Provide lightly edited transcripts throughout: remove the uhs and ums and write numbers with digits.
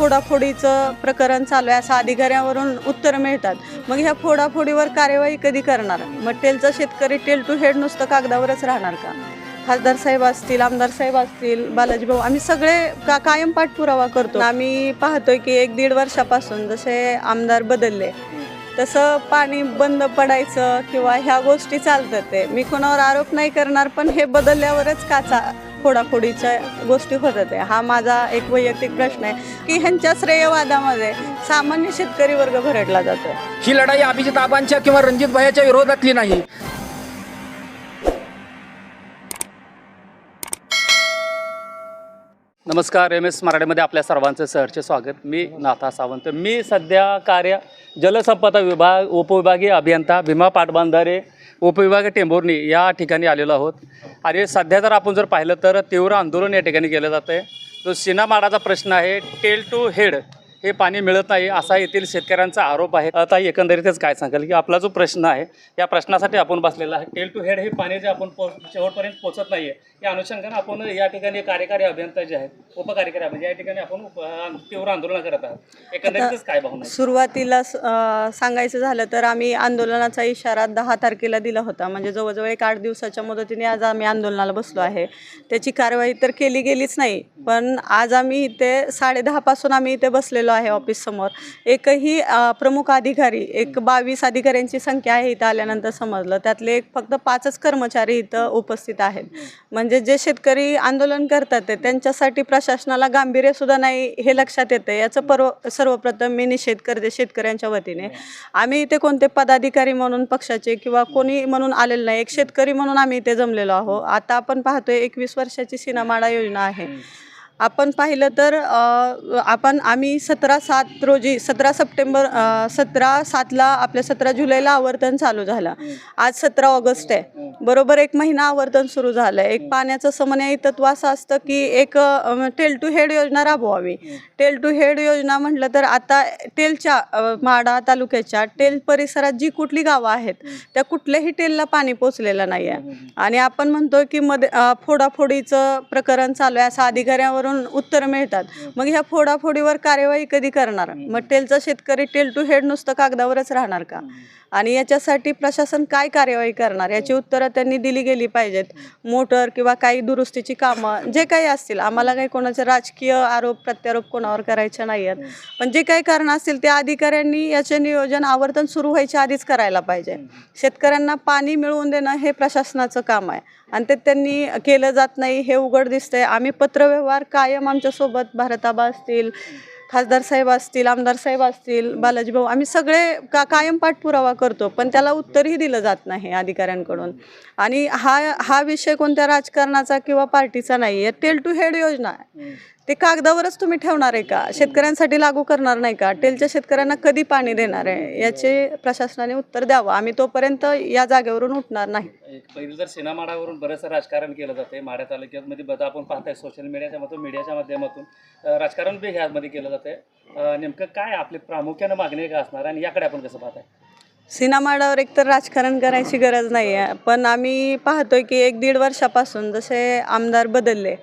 फोडाफोडीचं प्रकरण चालू आहे असं अधिकाऱ्यावरून उत्तर मिळतात. मग ह्या फोडाफोडीवर कार्यवाही कधी करणार? मग टेलचा शेतकरी टेल टू हेड नुसतं कागदावरच राहणार का? खासदार साहेब असतील, आमदार साहेब असतील, बालाजी भाऊ, आम्ही सगळे कायम पाठपुरावा करतो. आम्ही पाहतोय की 1-1.5 वर्षापासून जसे आमदार बदलले तसं पाणी बंद पडायचं किंवा ह्या गोष्टी चालतात. ते मी कोणावर आरोप नाही करणार, पण हे बदलल्यावरच फोडाफोडीच्या गोष्टी होतात. हा माझा एक वैयक्तिक प्रश्न आहे की ह्यांच्या श्रेयवादामध्ये सामान्य शेतकरी वर्ग भरडला जातो. ही लढाई अभिजित आबांच्या किंवा रणजित भाईच्या विरोधातली नाही. नमस्कार, MS मराठीमध्ये आपल्या सर्वांचं सहर्ष स्वागत. मी नाथा सावंत. मी सध्या जलसंपदा विभाग उपविभागीय अभियंता भीमा पाटबंधारे उपविभाग टेंभुर्णी या ठिकाणी आलेलो आहोत. आणि सध्या जर आपण पाहिलं तर तीव्र आंदोलन या ठिकाणी केलं जातं आहे. जो सीनामाडाचा प्रश्न आहे, टेल टू हेड हे पाणी मिळत नाही असा येथील शेतकऱ्यांचा आरोप आहे. आता एकंदरीतच काय सांगाल की आपला जो प्रश्न आहे या प्रश्नासाठी आपण बसलेला आहे. टेल टू हेड हे पाणी जे आपण शेवटपर्यंत पोहोचत नाही आहे, या अनुषंगाने आपण या ठिकाणी कार्यकारी अभियंता जे आहेत, उपकार्यकारी अभियंता, या ठिकाणी आपण तीव्र आंदोलन करत आहोत. एकंदरीतच काय भावना? सुरुवातीला सांगायचं झालं तर आम्ही आंदोलनाचा इशारा 10 तारखेला दिला होता. म्हणजे जवळजवळ 8 दिवसाच्या मुदतीने आज आम्ही आंदोलनाला बसलो आहे. त्याची कारवाई तर केली गेलीच नाही, पण आज आम्ही इथे 10:30 पासून आम्ही इथे बसलेलो आहे ऑफिस समोर. एकही प्रमुख अधिकारी, 22 अधिकाऱ्यांची संख्या आहे इथं आल्यानंतर समजलं. त्यातले फक्त 5च कर्मचारी इथं उपस्थित आहेत. म्हणजे जे शेतकरी आंदोलन करतात त्यांच्यासाठी प्रशासनाला गांभीर्य सुद्धा नाही हे लक्षात येतं. याचं सर्वप्रथम मी निषेध करते शेतकऱ्यांच्या वतीने. आम्ही इथे कोणते पदाधिकारी म्हणून पक्षाचे किंवा कोणी म्हणून आलेलं नाही, एक शेतकरी म्हणून आम्ही इथे जमलेलो आहोत. आता आपण पाहतोय 21 वर्षाची सीनामाडा योजना आहे. आपण पाहिलं तर आम्ही 17/7 रोजी 17/7ला आपल्या 17 जुलैला आवर्तन चालू झालं. आज 17 ऑगस्ट आहे. बरोबर 1 महिना आवर्तन सुरू झालं आहे. एक पाण्याचं समन्वय तत्व असं असतं की एक टेल टू हेड योजना राबवावी. टेल टू हेड योजना म्हटलं तर आता टेलच्या माढा तालुक्याच्या टेल परिसरात जी कुठली गावं आहेत त्या कुठल्याही टेलला पाणी पोचलेलं नाही आहे. आणि आपण म्हणतो की फोडाफोडीचं प्रकरण चालू आहे असं अधिकाऱ्यावरून उत्तर मिळतात. मग ह्या फोडाफोडीवर कार्यवाही कधी करणार? मग टेलचा शेतकरी टेल टू हेड नुसतं कागदावरच राहणार का? आणि याच्यासाठी प्रशासन काय कार्यवाही करणार याची उत्तरं त्यांनी दिली गेली पाहिजेत. मोटर किंवा काही दुरुस्तीची कामं जे काही असतील, आम्हाला काही कोणाचे राजकीय आरोप प्रत्यारोप कोणावर करायचे नाही आहेत, पण जे काही कारण असतील त्या अधिकाऱ्यांनी याचे नियोजन आवर्तन सुरू व्हायच्या आधीच करायला पाहिजे. शेतकऱ्यांना पाणी मिळवून देणं हे प्रशासनाचं काम आहे आणि ते त्यांनी केलं जात नाही हे उघड दिसतंय. आम्ही पत्रव्यवहार कायम आमच्यासोबत भारताबा असतील, खासदार साहेब असतील, आमदार साहेब असतील, बालाजी भाऊ, आम्ही सगळे कायम पाठपुरावा करतो, पण त्याला उत्तरही दिलं जात नाही अधिकाऱ्यांकडून. आणि हा विषय कोणत्या राजकारणाचा किंवा पार्टीचा नाही आहे. टेल टू हेड योजना आहे, ते कागदावरच तुम्ही ठेवणार आहे का? शेतकऱ्यांसाठी लागू करणार नाही का? टेलच्या शेतकऱ्यांना कधी पाणी देणार आहे याचे प्रशासनाने उत्तर द्यावं. आम्ही तोपर्यंत या जागेवरून उठणार नाही. पहिलं तर सीनामाडावरून बरंचसं राजकारण केलं जाते. माढा तालुक्यामध्ये आपण पाहताय सोशल मीडियाच्या माध्यमातून राजकारण बी ह्यामध्ये केलं जाते. नेमकं काय आपली प्रामुख्यानं मागणी काय असणार आणि याकडे आपण कसं पाहताय? सीनामाडावर एकतर राजकारण करायची गरज नाही आहे, पण आम्ही पाहतोय की 1-1.5 वर्षापासून जसे आमदार बदलले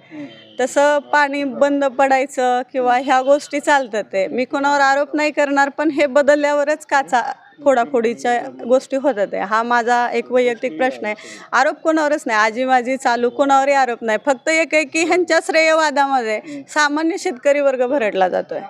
तसं पाणी बंद पडायचं किंवा ह्या गोष्टी चालतात. ते मी कोणावर आरोप नाही करणार, पण हे बदलल्यावरच फोडाफोडीच्या गोष्टी होतात. हा माझा एक वैयक्तिक प्रश्न आहे. आरोप कोणावरच नाही, आजी माझी चालू कोणावरही आरोप नाही. फक्त एक आहे की ह्यांच्या श्रेयवादामध्ये सामान्य शेतकरी वर्ग भरडला जातोय.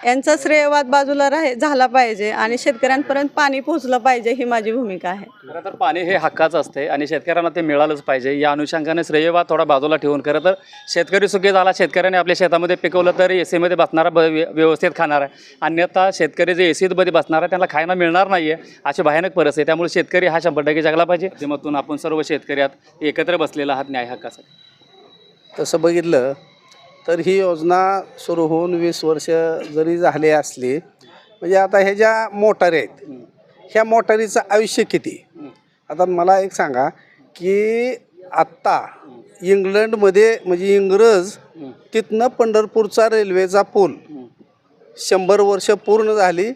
यांचा श्रेयवाद बाजूला झाला पाहिजे आणि शेतकऱ्यांपर्यंत पाणी पोहोचलं पाहिजे, ही माझी भूमिका आहे. खरं तर पाणी हे हक्काचं असते आणि शेतकऱ्यांना ते मिळालंच पाहिजे. या अनुषंगाने श्रेयवाद थोडा बाजूला ठेवून खरं तर शेतकरी सुखी झाला, शेतकऱ्याने आपल्या शेतामध्ये पिकवलं तर एसीमध्ये बसणारा व्यवस्थित खाणार आहे. अन्यथा शेतकरी जे एसीमध्ये बसणार आहे त्यांना खायला मिळणार नाही आहे, अशी भयानक परिस्थिती. त्यामुळे शेतकरी हा 100% जगला पाहिजे. त्यातून आपण सर्व शेतकरी एकत्र बसलेला आहात न्याय हक्कासाठी. तसं बघितलं तर ही योजना सुरू होऊन 20 वर्ष जरी झाली असली, म्हणजे आता ह्या ज्या मोटारी आहेत ह्या मोटारीचं आयुष्य किती? आता मला एक सांगा की आत्ता इंग्लंडमध्ये म्हणजे इंग्रज तिथनं पंढरपूरचा रेल्वेचा पूल 100 वर्ष पूर्ण झाली.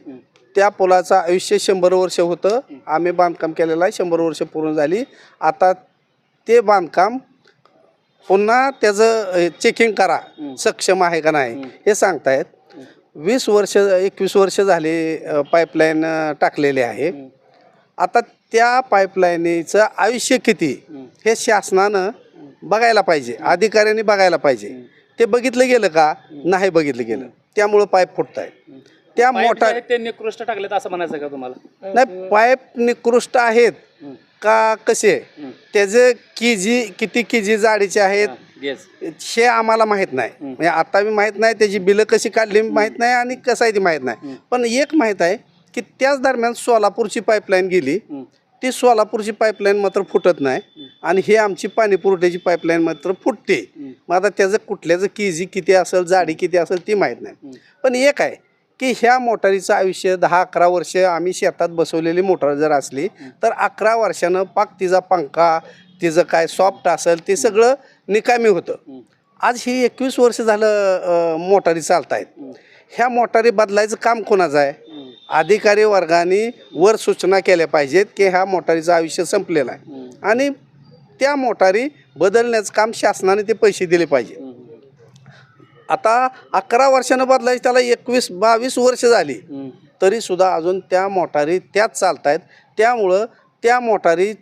त्या पुलाचं आयुष्य 100 वर्ष होतं. आम्ही बांधकाम केलेलं आहे, 100 वर्ष पूर्ण झाली. आता ते बांधकाम पुन्हा त्याचं चेकिंग करा सक्षम आहे का नाही हे सांगतायत. 21 वर्ष झाले पाईपलाईन टाकलेले आहे. आता त्या पाईपलाईनीचं आयुष्य किती हे शासनानं बघायला पाहिजे, अधिकाऱ्यांनी बघायला पाहिजे. ते बघितलं गेलं का? नाही बघितलं गेलं, त्यामुळं पाईप फुटत आहे. त्या मोठा ते निकृष्ट टाकलेत असं म्हणायचं का तुम्हाला? नाही, पाईप निकृष्ट आहेत का कसे, त्याचे किती केजी जाडीचे आहेत हे आम्हाला माहीत नाही. म्हणजे आता मी माहीत नाही, त्याची बिलं कशी काढली माहीत नाही आणि कसं आहे ती माहीत नाही. पण एक माहीत आहे की त्याच दरम्यान सोलापूरची पाईपलाईन गेली, ती सोलापूरची पाईपलाईन मात्र फुटत नाही आणि ही आमची पाणी पुरवठ्याची पाईपलाईन मात्र फुटते. मग आता त्याचं कुठल्याचं केजी किती असेल, जाडी किती असेल ती माहीत नाही. पण एक आहे की ह्या मोटारीचं आयुष्य 10-11 वर्ष आम्ही शेतात बसवलेली मोटार जर असली तर 11 वर्षानं पाक तिचा पंखा, तिचं काय सॉफ्ट असेल ते सगळं निकामी होतं. आज ही 21 वर्ष झालं मोटारी चालत आहेत. ह्या मोटारी बदलायचं काम कोणाचं आहे? अधिकारी वर्गाने वर सूचना केल्या पाहिजेत की ह्या मोटारीचं आयुष्य संपलेलं आहे आणि त्या मोटारी बदलण्याचं काम शासनाने ते पैसे दिले पाहिजे. आता 11 वर्षानं बदलायची त्याला 21-22 वर्ष झाली तरीसुद्धा अजून त्या मोटारी त्याच चालत आहेत. त्यामुळं त्या मोटारी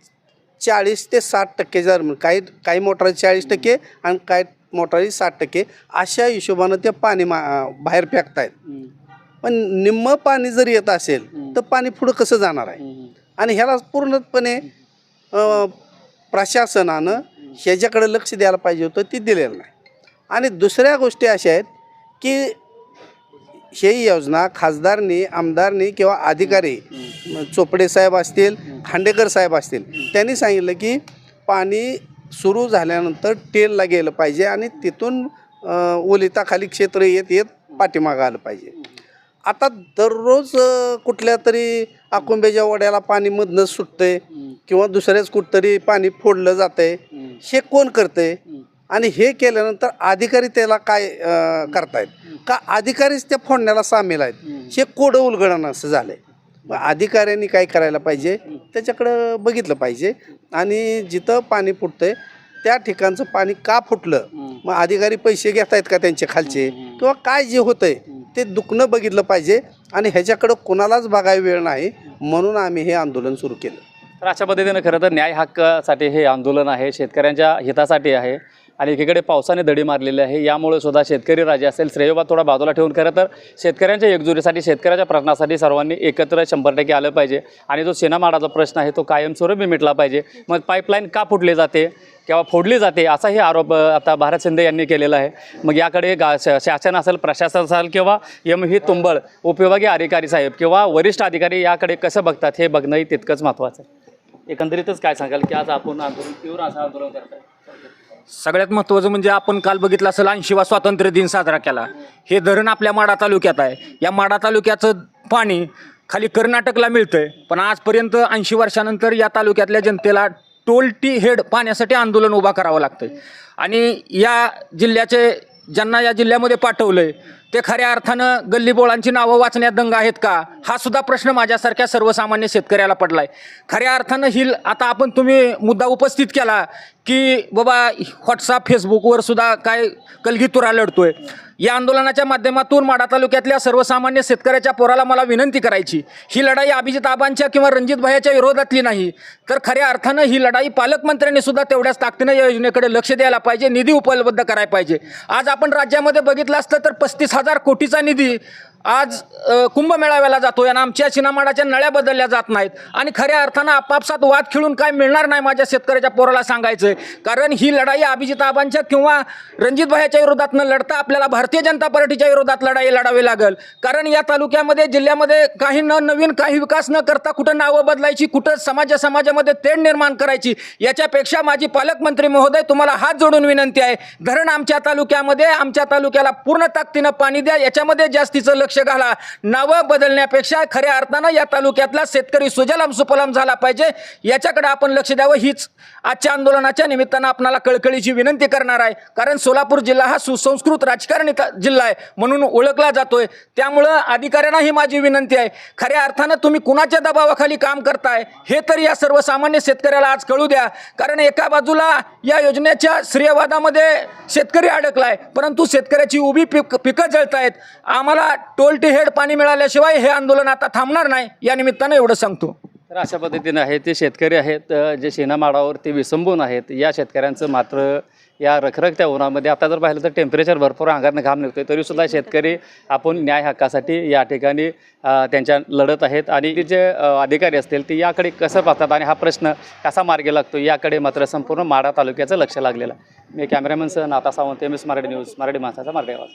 40 ते 60% जर काही मोटारी 40% आणि काही मोटारी 60% अशा हिशोबानं ते पाणी बाहेर फेकतायत. पण निम्मं पाणी जर येत असेल तर पाणी पुढं कसं जाणार आहे? आणि ह्याला पूर्णपणे प्रशासनानं ह्याच्याकडे लक्ष द्यायला पाहिजे होतं, ती दिलेलं नाही. आणि दुसऱ्या गोष्टी अशा आहेत की ही योजना खासदारनी, आमदारनी किंवा अधिकारी चोपडे साहेब असतील, खांडेकर साहेब असतील, त्यांनी सांगितलं की पाणी सुरू झाल्यानंतर टेलला गेलं पाहिजे आणि तिथून ओलिताखाली क्षेत्र येत पाठीमागं आलं पाहिजे. आता दररोज कुठल्या तरी आकुंबेच्या वड्याला पाणी मधनं सुटतंय किंवा दुसऱ्याच कुठतरी पाणी फोडलं जातंय. हे कोण करतंय? आणि हे केल्यानंतर अधिकारी त्याला काय करतायत का? अधिकारीच त्या फोडण्याला सामील आहेत. हे कोडं उलगडणं असं झालंय. मग अधिकाऱ्यांनी काय करायला पाहिजे त्याच्याकडं बघितलं पाहिजे आणि जिथं पाणी फुटतंय त्या ठिकाणचं पाणी का फुटलं, मग अधिकारी पैसे घेत आहेत का त्यांचे खालचे, किंवा काय जे होतंय ते दुखणं बघितलं पाहिजे. आणि ह्याच्याकडं कोणालाच बघायला वेळ नाही, म्हणून आम्ही हे आंदोलन सुरू केलं. तर अशा पद्धतीनं खरं तर न्याय हक्कासाठी हे आंदोलन आहे, शेतकऱ्यांच्या हितासाठी आहे. आणि एकीकडे पावसाने दडी मारलेली आहे. यामुळे सुद्धा शेतकरी राजा असेल, श्रेयोबा थोडा बाजूला ठेवून खरं तर शेतकऱ्यांच्या एकजुटीसाठी, शेतकऱ्याच्या प्रश्नासाठी सर्वांनी एकत्र 100% आलं पाहिजे. आणि जो शेणामाडाचा प्रश्न आहे तो कायमस्वरूपी मिटला पाहिजे. मग पाईपलाईन का फुटली जाते किंवा फोडली जाते असाही आरोप आता भारत शिंदे यांनी केलेला आहे. मग याकडे शासन असेल, प्रशासन असेल किंवा ही तुंबळ उपविभागीय अधिकारी साहेब किंवा वरिष्ठ अधिकारी याकडे कसं बघतात हे बघणंही तितकंच महत्त्वाचं आहे. एकंदरीतच काय सांगाल की आज आपण आंदोलन, तीव्र असं आंदोलन करताय? सगळ्यात महत्त्वाचं म्हणजे आपण काल बघितलं असेल 80वा स्वातंत्र्य दिन साजरा केला. हे धरण आपल्या माढा तालुक्यात आहे. या माढा तालुक्याचं पाणी खाली कर्नाटकला मिळतंय, पण आजपर्यंत 80 वर्षानंतर या तालुक्यातल्या जनतेला टोल टी हेड पाण्यासाठी आंदोलन उभा करावं लागतंय. आणि या जिल्ह्याचे ज्यांना या जिल्ह्यामध्ये पाठवलंय ते खऱ्या अर्थानं गल्लीबोळांची नावं वाचण्यात दंग आहेत का, हा सुद्धा प्रश्न माझ्यासारख्या सर्वसामान्य शेतकऱ्याला पडलाय. खऱ्या अर्थानं आता तुम्ही मुद्दा उपस्थित केला की बाबा व्हॉट्सअप, फेसबुकवर सुद्धा काय कलगीतुरा लढतोय. या आंदोलनाच्या माध्यमातून माढा तालुक्यातल्या सर्वसामान्य शेतकऱ्याच्या पोराला मला विनंती करायची, ही लढाई अभिजित आबांच्या किंवा रणजित भाईच्या विरोधातली नाही, तर खऱ्या अर्थानं ही लढाई पालकमंत्र्यांनी सुद्धा तेवढ्याच ताकदीनं या योजनेकडे लक्ष द्यायला पाहिजे, निधी उपलब्ध करायला पाहिजे. आज आपण राज्यामध्ये बघितलं असतं तर 35,000 कोटीचा निधी आज कुंभमेळाव्याला जातो आणि आमच्या शिनामाडाच्या नळ्या बदलल्या जात नाहीत. आणि खऱ्या अर्थानं आपापसात वाद खेळून काय मिळणार नाही माझ्या शेतकऱ्याच्या पोराला सांगायचंय. कारण ही लढाई अभिजित आबांच्या किंवा रणजित भाईच्या विरोधात न लढता आपल्याला भारतीय जनता पार्टीच्या विरोधात लढावी लागेल. कारण या तालुक्यामध्ये, जिल्ह्यामध्ये काही नवीन काही विकास न करता कुठं नावं बदलायची, कुठं समाजामध्ये तेढ निर्माण करायची, याच्यापेक्षा माझी पालकमंत्री महोदय तुम्हाला हात जोडून विनंती आहे, धरण आमच्या तालुक्यामध्ये, आमच्या तालुक्याला पूर्ण ताकदीनं पाणी द्या, याच्यामध्ये जास्तीचं लक्ष घाला. नावं बदलण्यापेक्षा खऱ्या अर्थानं या तालुक्यातला शेतकरी सुजलाम सुफलाम झाला पाहिजे, याच्याकडे आपण लक्ष द्यावं. हीच आजच्या आंदोलनाच्या निमित्तानं आपणाला कळकळीची विनंती करणार आहे. कारण सोलापूर जिल्हा हा सुसंस्कृत राजकारणी जिल्हा आहे म्हणून ओळखला जातोय. त्यामुळं अधिकाऱ्यांना ही माझी विनंती आहे, खऱ्या अर्थानं तुम्ही कुणाच्या दबावाखाली काम करताय हे तरी या सर्वसामान्य शेतकऱ्याला आज कळू द्या. कारण एका बाजूला या योजनेच्या श्रेयवादामध्ये शेतकरी अडकलाय, परंतु शेतकऱ्याची उभी पिकं जळतायत. आम्हाला टोल टू हेड पाणी मिळाल्याशिवाय हे आंदोलन आता थांबणार नाही, या निमित्तानं एवढं सांगतो. तर अशा पद्धतीने आहे ते शेतकरी आहेत जे शेणामाळावर ते विसंबून आहेत. या शेतकऱ्यांचं मात्र या रखरखत्या उन्हामध्ये आता जर पाहिलं तर टेम्परेचर भरपूर अंगातनं घाम निघतोय, तरीसुद्धा शेतकरी आपण न्याय हक्कासाठी या ठिकाणी त्यांच्या लढत आहेत. आणि जे अधिकारी असतील ते याकडे कसं पाहतात आणि हा प्रश्न कसा मार्गी लागतो याकडे मात्र संपूर्ण माढा तालुक्याचं लक्ष लागलेलं आहे. मी कॅमेरामॅनसह नाथा सावंत, MS मराठी न्यूज, मराठी माणसाचा मराठी आवाज.